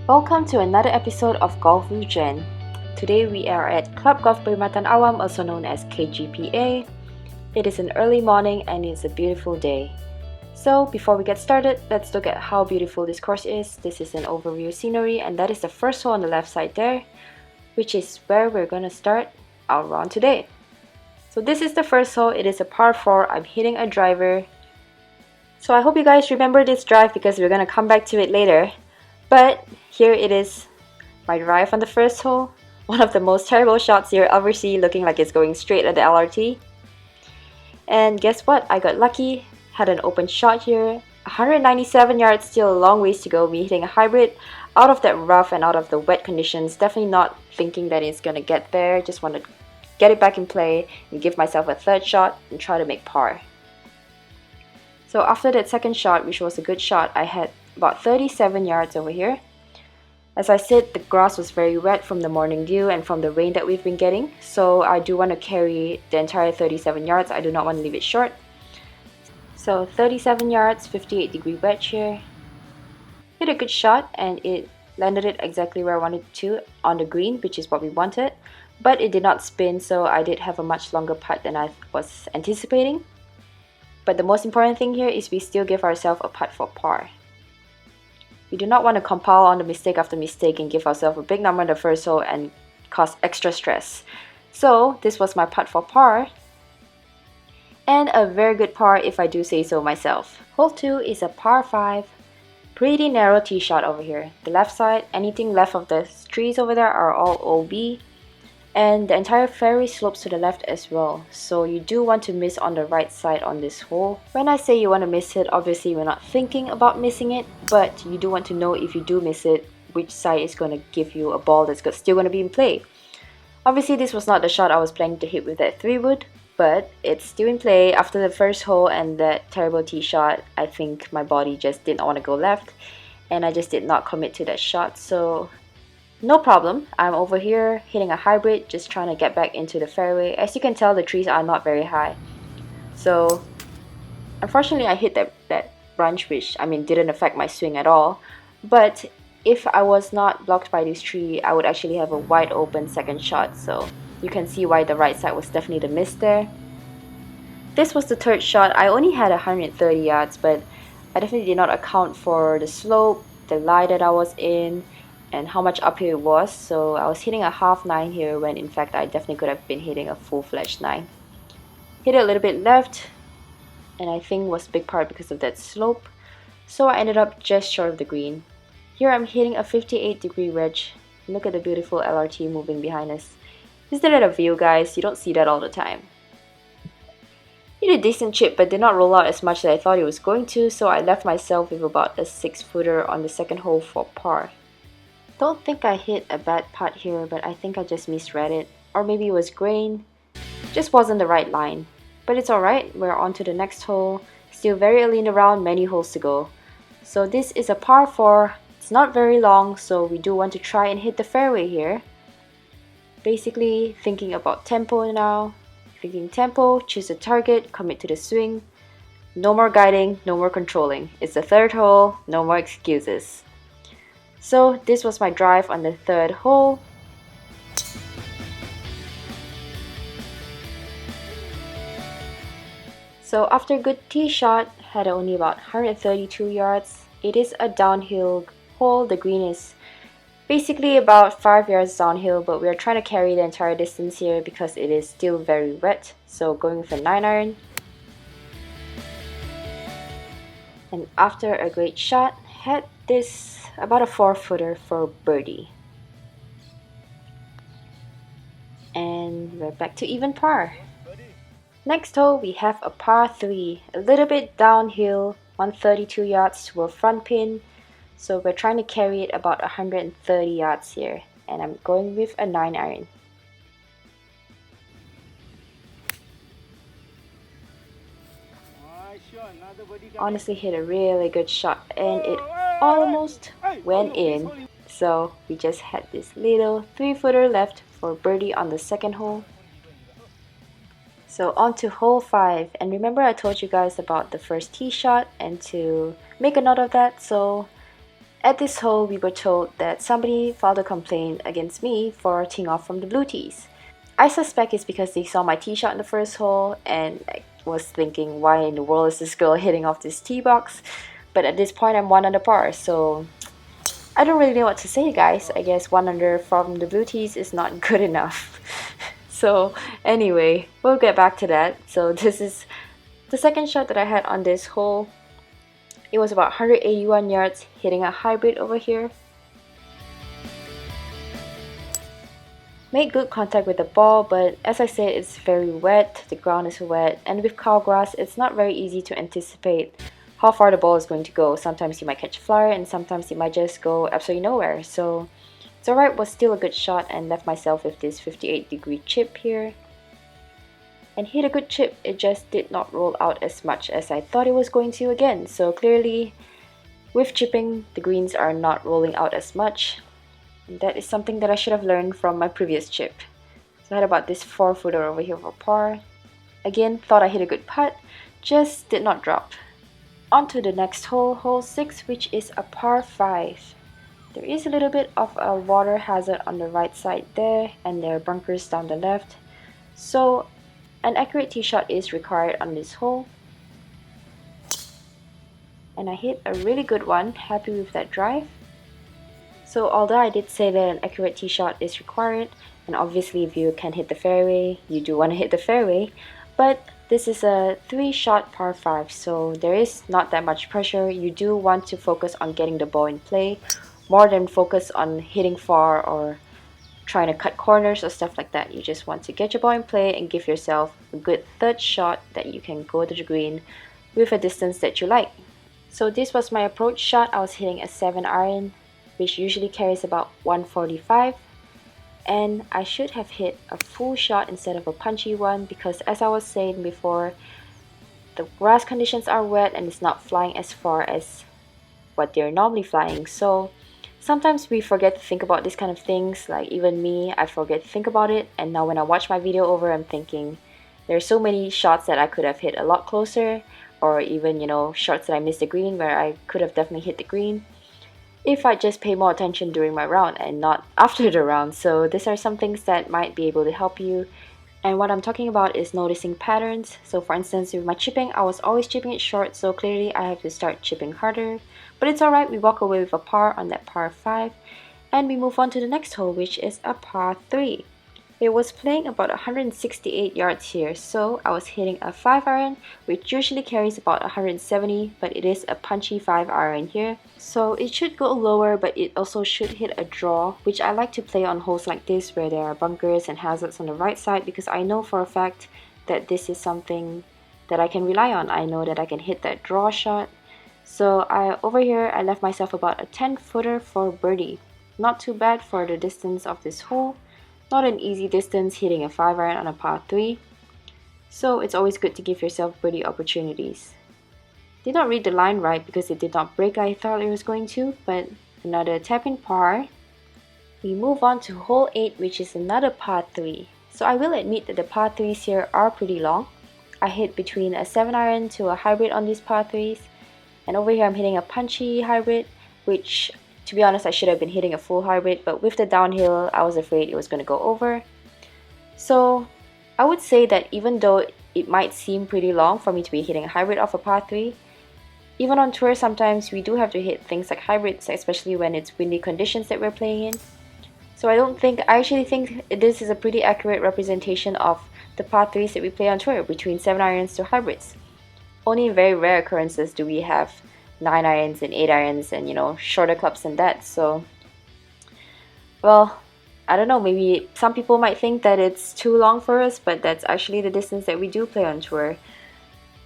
Welcome to another episode of Golf with Jen. Today we are at Club Golf Perkhidmatan Awam, also known as KGPA. It is an early morning and it's a beautiful day. So before we get started, let's look at how beautiful this course is. This is an overview scenery and that is the first hole on the left side there, which is where we're going to start our round today. So this is the first hole. It is a par 4. I'm hitting a driver. So I hope you guys remember this drive because we're going to come back to it later. But here it is, my drive on the first hole. One of the most terrible shots you'll ever see, looking like it's going straight at the LRT. And guess what? I got lucky, had an open shot here. 197 yards, still a long ways to go. Me hitting a hybrid out of that rough and out of the wet conditions. Definitely not thinking that it's gonna get there. Just want to get it back in play and give myself a third shot and try to make par. So after that second shot, which was a good shot, I had about 37 yards over here. As I said, the grass was very wet from the morning dew and from the rain that we've been getting, so I do want to carry the entire 37 yards. I do not want to leave it short. So 37 yards, 58-degree wedge here. Hit a good shot and it landed it exactly where I wanted it to on the green, which is what we wanted, but it did not spin, so I did have a much longer putt than I was anticipating. But the most important thing here is we still give ourselves a putt for par. We do not want to compile on the mistake after mistake and give ourselves a big number in the first hole and cause extra stress. So this was my putt for par. And a very good par if I do say so myself. Hole 2 is a par 5. Pretty narrow tee shot over here. The left side, anything left of the trees over there are all OB. And the entire fairway slopes to the left as well, so you do want to miss on the right side on this hole. When I say you want to miss it, obviously we're not thinking about missing it, but you do want to know if you do miss it, which side is going to give you a ball that's still going to be in play. Obviously this was not the shot I was planning to hit with that 3-wood, but it's still in play. After the first hole and that terrible tee shot, I think my body just did not want to go left, and I just did not commit to that shot, so no problem. I'm over here hitting a hybrid, just trying to get back into the fairway. As you can tell, the trees are not very high. So unfortunately I hit that branch, which didn't affect my swing at all. But if I was not blocked by this tree, I would actually have a wide open second shot. So you can see why the right side was definitely the miss there. This was the third shot. I only had 130 yards, but I definitely did not account for the slope, the lie that I was in, and how much uphill it was. So I was hitting a half 9 here when in fact I definitely could have been hitting a full-fledged 9. Hit it a little bit left, and I think was a big part because of that slope. So I ended up just short of the green. Here I'm hitting a 58-degree wedge. Look at the beautiful LRT moving behind us. Isn't that a view, guys? You don't see that all the time. Hit a decent chip but did not roll out as much as I thought it was going to, so I left myself with about a 6-footer on the second hole for par. Don't think I hit a bad putt here, but I think I just misread it. Or maybe it was grain. Just wasn't the right line. But it's alright, we're on to the next hole. Still very early in the round, many holes to go. So this is a par 4. It's not very long, so we do want to try and hit the fairway here. Basically, thinking about tempo now. Thinking tempo, choose a target, commit to the swing. No more guiding, no more controlling. It's the third hole, no more excuses. So this was my drive on the third hole. So after a good tee shot, had only about 132 yards. It is a downhill hole. The green is basically about 5 yards downhill, but we are trying to carry the entire distance here because it is still very wet. So going with a 9-iron. And after a great shot, had this about a 4-footer for birdie. And we're back to even par. Next hole we have a par 3, a little bit downhill, 132 yards to a front pin. So we're trying to carry it about 130 yards here, and I'm going with a 9-iron. Honestly hit a really good shot and it almost went in. So we just had this little 3-footer left for birdie on the second hole. So on to hole 5, and remember I told you guys about the first tee shot and to make a note of that. So At this hole, we were told that somebody filed a complaint against me for teeing off from the blue tees. I suspect it's because they saw my tee shot in the first hole and I was thinking, why in the world is this girl hitting off this tee box? But at this point, I'm 1 under par, so I don't really know what to say, guys. I guess 1 under from the blue tees is not good enough. So anyway, we'll get back to that. So this is the second shot that I had on this hole. It was about 181 yards, hitting a hybrid over here. Made good contact with the ball, but as I said, it's very wet, the ground is wet, and with cow grass, it's not very easy to anticipate how far the ball is going to go. Sometimes you might catch a flyer, and sometimes it might just go absolutely nowhere. So it's alright, was still a good shot, and left myself with this 58-degree chip here. And hit a good chip, it just did not roll out as much as I thought it was going to again. So clearly, with chipping, the greens are not rolling out as much. And that is something that I should have learned from my previous chip. So I had about this 4-footer over here for par. Again, thought I hit a good putt, just did not drop. On to the next hole, hole 6, which is a par 5. There is a little bit of a water hazard on the right side there, and there are bunkers down the left. So an accurate tee shot is required on this hole. And I hit a really good one, happy with that drive. So although I did say that an accurate tee shot is required, and obviously if you can hit the fairway, you do want to hit the fairway, but this is a 3-shot par 5, so there is not that much pressure. You do want to focus on getting the ball in play, more than focus on hitting far or trying to cut corners or stuff like that. You just want to get your ball in play and give yourself a good third shot that you can go to the green with a distance that you like. So this was my approach shot. I was hitting a 7-iron, which usually carries about 145, and I should have hit a full shot instead of a punchy one because, as I was saying before, the grass conditions are wet and it's not flying as far as what they're normally flying. So sometimes we forget to think about these kind of things. Like even me, I forget to think about it, and now when I watch my video over, I'm thinking there's so many shots that I could have hit a lot closer, or even, you know, shots that I missed the green where I could have definitely hit the green if I just pay more attention during my round and not after the round. So these are some things that might be able to help you. And what I'm talking about is noticing patterns. So for instance, with my chipping, I was always chipping it short, so clearly I have to start chipping harder. But it's alright, we walk away with a par on that par 5. And we move on to the next hole, which is a par 3. It was playing about 168 yards here, so I was hitting a 5-iron, which usually carries about 170, but it is a punchy 5-iron here. So it should go lower, but it also should hit a draw, which I like to play on holes like this where there are bunkers and hazards on the right side, because I know for a fact that this is something that I can rely on. I know that I can hit that draw shot. So over here, I left myself about a 10-footer for birdie. Not too bad for the distance of this hole. Not an easy distance hitting a 5-iron on a par 3. So it's always good to give yourself birdie opportunities. Did not read the line right because it did not break like I thought it was going to, but another tap-in par. We move on to hole 8, which is another par 3. So I will admit that the par 3s here are pretty long. I hit between a 7-iron to a hybrid on these par 3s. And over here I'm hitting a punchy hybrid, which to be honest I should have been hitting a full hybrid, but with the downhill I was afraid it was going to go over. So I would say that even though it might seem pretty long for me to be hitting a hybrid off a par 3, even on tour sometimes we do have to hit things like hybrids, especially when it's windy conditions that we're playing in. So I actually think this is a pretty accurate representation of the par 3s that we play on tour, between 7-irons to hybrids. Only in very rare occurrences do we have 9-irons and 8-irons and, you know, shorter clubs than that. So, well, I don't know, maybe some people might think that it's too long for us, but that's actually the distance that we do play on tour.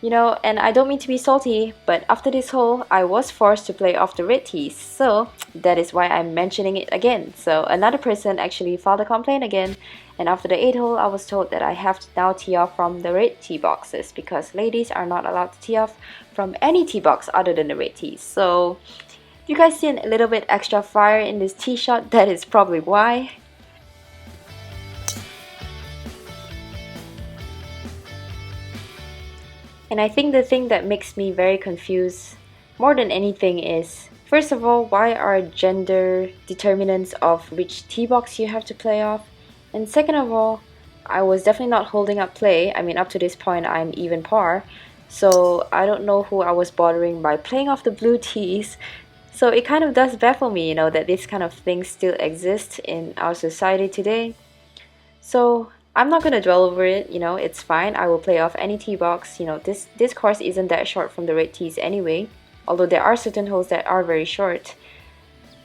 You know, and I don't mean to be salty, but after this hole, I was forced to play off the red tees, so that is why I'm mentioning it again. So another person actually filed a complaint again, and after the 8th hole, I was told that I have to now tee off from the red tee boxes because ladies are not allowed to tee off from any tee box other than the red tees. So if you guys see a little bit extra fire in this tee shot, that is probably why. And I think the thing that makes me very confused more than anything is First of all, why are gender determinants of which tee box you have to play off? And second of all, I was definitely not holding up play. I mean, up to this point, I'm even par. So I don't know who I was bothering by playing off the blue tees. So it kind of does baffle me, that this kind of thing still exists in our society today. So I'm not gonna dwell over it, it's fine. I will play off any tee box. This course isn't that short from the red tees anyway. Although there are certain holes that are very short.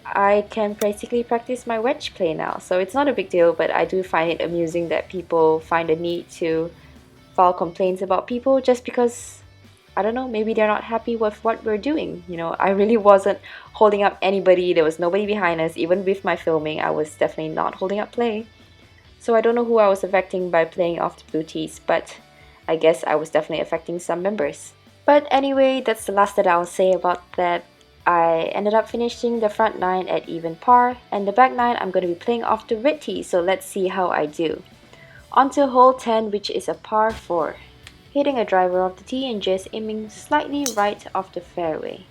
I can basically practice my wedge play now, so it's not a big deal, but I do find it amusing that people find a need to file complaints about people just because, I don't know, maybe they're not happy with what we're doing. I really wasn't holding up anybody. There was nobody behind us. Even with my filming, I was definitely not holding up play. So I don't know who I was affecting by playing off the blue tees, but I guess I was definitely affecting some members. But anyway, that's the last that I'll say about that. I ended up finishing the front 9 at even par, and the back 9 I'm going to be playing off the red tee, so let's see how I do. On to hole 10, which is a par 4. Hitting a driver off the tee and just aiming slightly right off the fairway.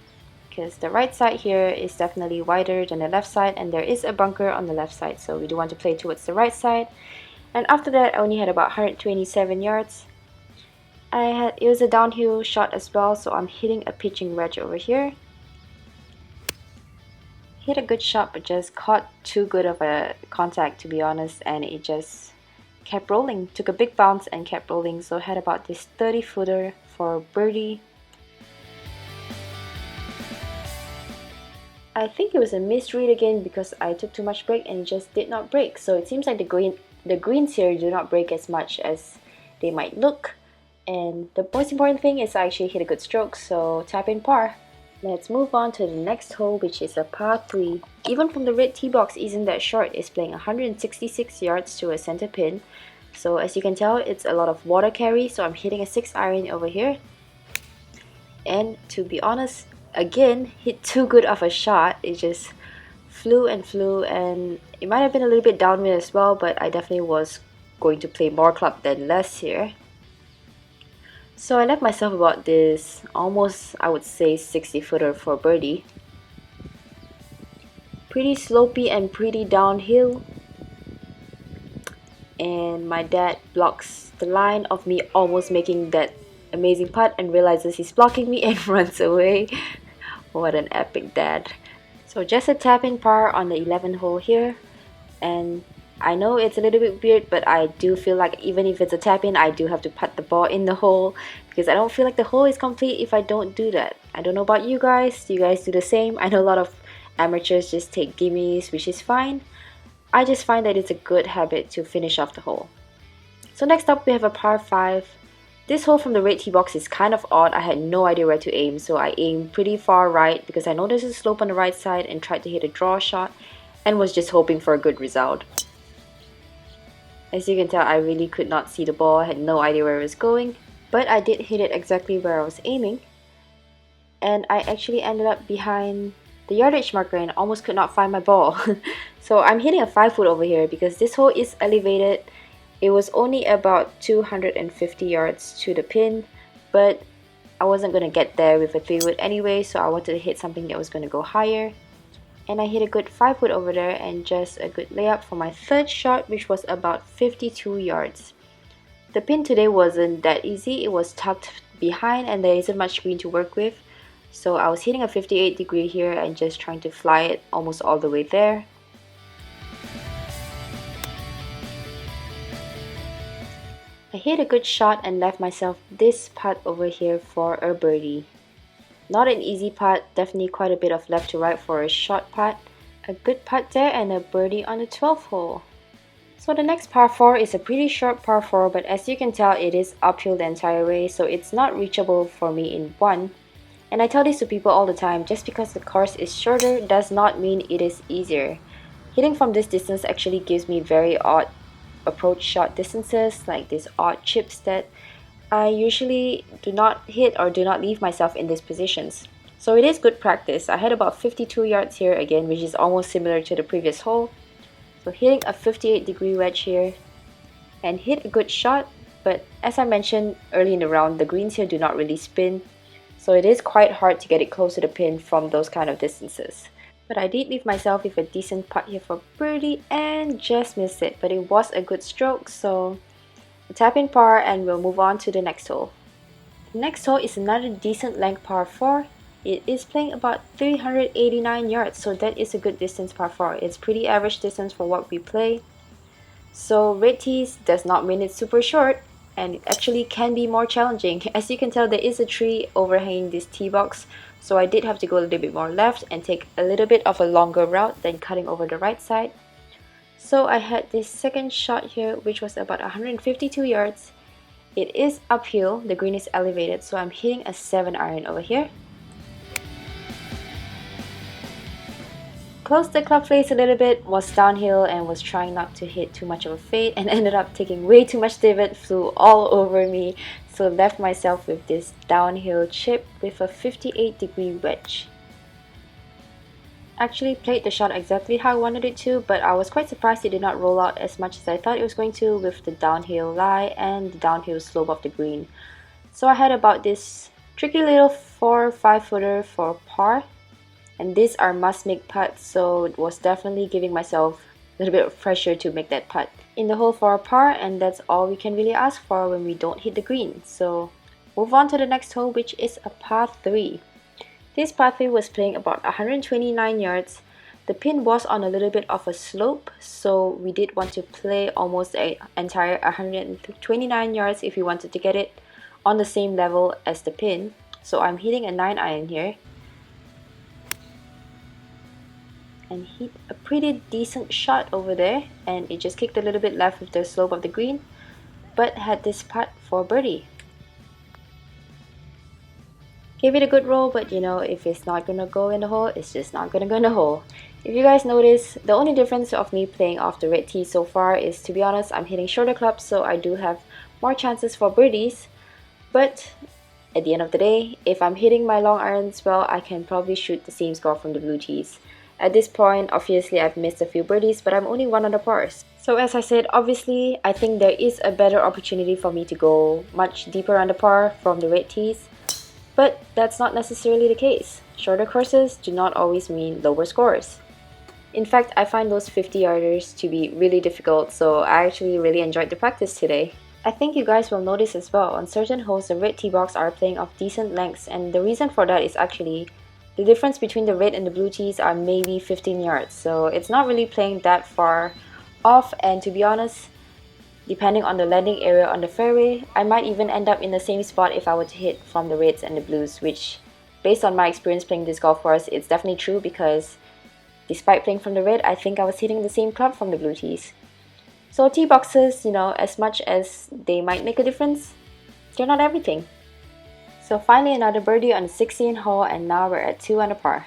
Because the right side here is definitely wider than the left side, and there is a bunker on the left side, so we do want to play towards the right side. And after that, I only had about 127 yards. It was a downhill shot as well, so I'm hitting a pitching wedge over here. Hit a good shot, but just caught too good of a contact, to be honest, and it just kept rolling. Took a big bounce and kept rolling, so I had about this 30-footer for birdie. I think it was a misread again because I took too much break and it just did not break. So it seems like the greens here do not break as much as they might look. And the most important thing is I actually hit a good stroke, so tap in par. Let's move on to the next hole, which is a par 3. Even from the red tee box isn't that short. It's playing 166 yards to a center pin. So as you can tell, it's a lot of water carry, so I'm hitting a 6-iron over here. And to be honest, again, hit too good of a shot. It just flew, and it might have been a little bit downwind as well, but I definitely was going to play more club than less here. So I left myself about this almost, I would say, 60-footer for birdie. Pretty slopey and pretty downhill. And my dad blocks the line of me almost making that amazing putt and realizes he's blocking me and runs away. What an epic dad. So just a tap in par on the 11th hole here. And I know it's a little bit weird, but I do feel like even if it's a tap in, I do have to putt the ball in the hole because I don't feel like the hole is complete if I don't do that. I don't know about you guys. Do you guys do the same? I know a lot of amateurs just take gimmies, which is fine. I just find that it's a good habit to finish off the hole. So next up we have a par 5. This hole from the red tee box is kind of odd. I had no idea where to aim, so I aimed pretty far right because I know there's a slope on the right side and tried to hit a draw shot and was just hoping for a good result. As you can tell, I really could not see the ball. I had no idea where it was going, but I did hit it exactly where I was aiming. And I actually ended up behind the yardage marker and almost could not find my ball. So I'm hitting a 5-foot over here because this hole is elevated. It was only about 250 yards to the pin, but I wasn't going to get there with a 3-wood anyway, so I wanted to hit something that was going to go higher. And I hit a good 5-wood over there and just a good layup for my third shot, which was about 52 yards. The pin today wasn't that easy. It was tucked behind and there isn't much green to work with. So I was hitting a 58-degree here and just trying to fly it almost all the way there. I hit a good shot and left myself this putt over here for a birdie. Not an easy putt, definitely quite a bit of left to right for a short putt. A good putt there and a birdie on the 12th hole. So the next par 4 is a pretty short par 4, but as you can tell it is uphill the entire way, so it's not reachable for me in one. And I tell this to people all the time, just because the course is shorter does not mean it is easier. Hitting from this distance actually gives me very odd approach shot distances, like these odd chips that I usually do not hit or do not leave myself in these positions. So it is good practice. I had about 52 yards here again, which is almost similar to the previous hole. So hitting a 58-degree wedge here and hit a good shot, but as I mentioned early in the round, the greens here do not really spin. so it is quite hard to get it close to the pin from those kind of distances. But I did leave myself with a decent putt here for birdie and just missed it, but it was a good stroke, so a tap in par and we'll move on to the next hole. The next hole is another decent length par 4. It is playing about 389 yards, so that is a good distance par 4. It's pretty average distance for what we play. So red tees does not mean it's super short, and it actually can be more challenging. As you can tell, there is a tree overhanging this tee box, so I did have to go a little bit more left and take a little bit of a longer route than cutting over the right side. So I had this second shot here, which was about 152 yards. It is uphill, the green is elevated, so I'm hitting a 7-iron over here. Closed the club face a little bit, was downhill and was trying not to hit too much of a fade and ended up taking way too much divot, flew all over me, so left myself with this downhill chip with a 58-degree wedge. Actually played the shot exactly how I wanted it to, but I was quite surprised it did not roll out as much as I thought it was going to with the downhill lie and the downhill slope of the green. So I had about this tricky little 4 or 5 footer for par, and these are must-make putts, so it was definitely giving myself a little bit of pressure to make that putt in the hole for a par, and that's all we can really ask for when we don't hit the green. So move on to the next hole, which is a par 3. This par 3 was playing about 129 yards. The pin was on a little bit of a slope, so we did want to play almost an entire 129 yards if we wanted to get it on the same level as the pin. So I'm hitting a 9-iron here and hit a pretty decent shot over there, and it just kicked a little bit left with the slope of the green, but had this putt for birdie. Gave it a good roll, but you know, if it's not gonna go in the hole, it's just not gonna go in the hole. If you guys notice, the only difference of me playing off the red tee so far is, to be honest, I'm hitting shorter clubs, so I do have more chances for birdies. But at the end of the day, if I'm hitting my long irons well, I can probably shoot the same score from the blue tees. At this point, obviously I've missed a few birdies, but I'm only 1 under pars. So as I said, obviously I think there is a better opportunity for me to go much deeper under par from the red tees. But that's not necessarily the case. Shorter courses do not always mean lower scores. In fact, I find those 50-yarders to be really difficult, so I actually really enjoyed the practice today. I think you guys will notice as well, on certain holes the red tee box are playing off decent lengths, and the reason for that is actually the difference between the red and the blue tees are maybe 15 yards, so it's not really playing that far off, and to be honest, depending on the landing area on the fairway, I might even end up in the same spot if I were to hit from the reds and the blues, which, based on my experience playing this golf course, it's definitely true, because despite playing from the red, I think I was hitting the same club from the blue tees. So tee boxes, you know, as much as they might make a difference, they're not everything. So finally another birdie on the 16th hole, and now we're at 2 under par.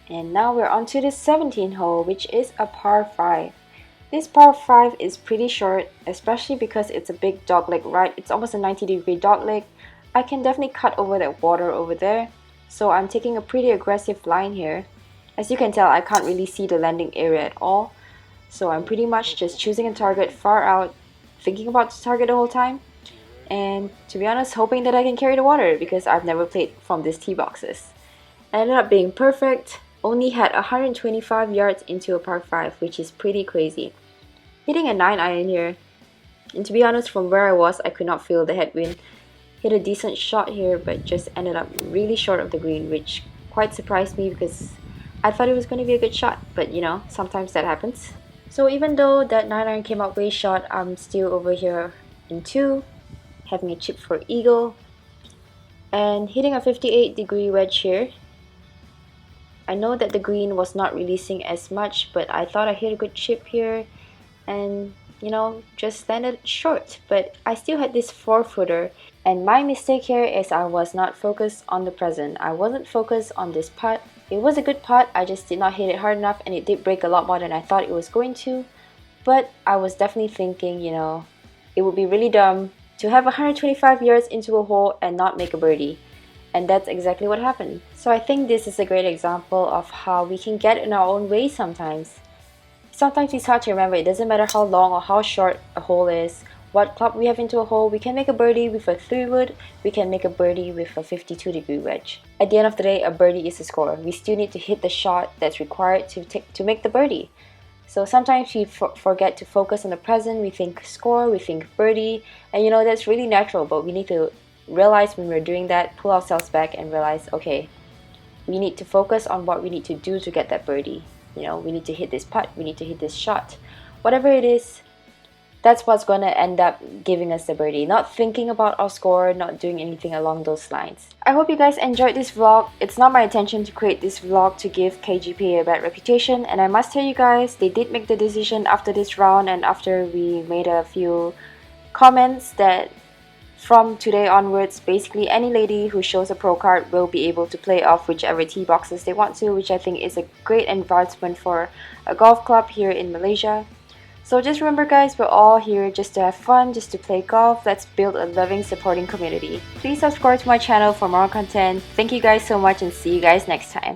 And now we're on to the 17th hole, which is a par 5. This par 5 is pretty short, especially because it's a big dogleg right. It's almost a 90-degree dogleg. I can definitely cut over that water over there, so I'm taking a pretty aggressive line here. As you can tell, I can't really see the landing area at all, so I'm pretty much just choosing a target far out, thinking about the target the whole time, and to be honest, hoping that I can carry the water, because I've never played from these tee boxes. I ended up being perfect, only had 125 yards into a par 5, which is pretty crazy. Hitting a 9-iron here, and to be honest, from where I was, I could not feel the headwind. Hit a decent shot here, but just ended up really short of the green, which quite surprised me because I thought it was going to be a good shot, but you know, sometimes that happens. So even though that 9-iron came out way short, I'm still over here in 2, having a chip for eagle, and hitting a 58-degree wedge here. I know that the green was not releasing as much, but I thought I hit a good chip here, and you know, just landed short, but I still had this 4-footer, and my mistake here is I was not focused on the present. I wasn't focused on this putt. It was a good putt, I just did not hit it hard enough, and it did break a lot more than I thought it was going to. But I was definitely thinking, you know, it would be really dumb to have 125 yards into a hole and not make a birdie. And that's exactly what happened. So I think this is a great example of how we can get in our own way sometimes. Sometimes it's hard to remember. It doesn't matter how long or how short a hole is. what club we have into a hole, we can make a birdie with a 3-wood, we can make a birdie with a 52-degree wedge. At the end of the day, a birdie is a score. We still need to hit the shot that's required to make the birdie. So sometimes we forget to focus on the present. We think score, we think birdie, and you know, that's really natural, but we need to realize when we're doing that, pull ourselves back and realize, okay, we need to focus on what we need to do to get that birdie. You know, we need to hit this putt, we need to hit this shot. Whatever it is, that's what's going to end up giving us the birdie. Not thinking about our score, not doing anything along those lines. I hope you guys enjoyed this vlog. It's not my intention to create this vlog to give KGPA a bad reputation, and I must tell you guys, they did make the decision after this round and after we made a few comments that from today onwards, basically any lady who shows a pro card will be able to play off whichever tee boxes they want to, which I think is a great advancement for a golf club here in Malaysia. So just remember guys, we're all here just to have fun, just to play golf. Let's build a loving, supporting community. Please subscribe to my channel for more content. Thank you guys so much and see you guys next time.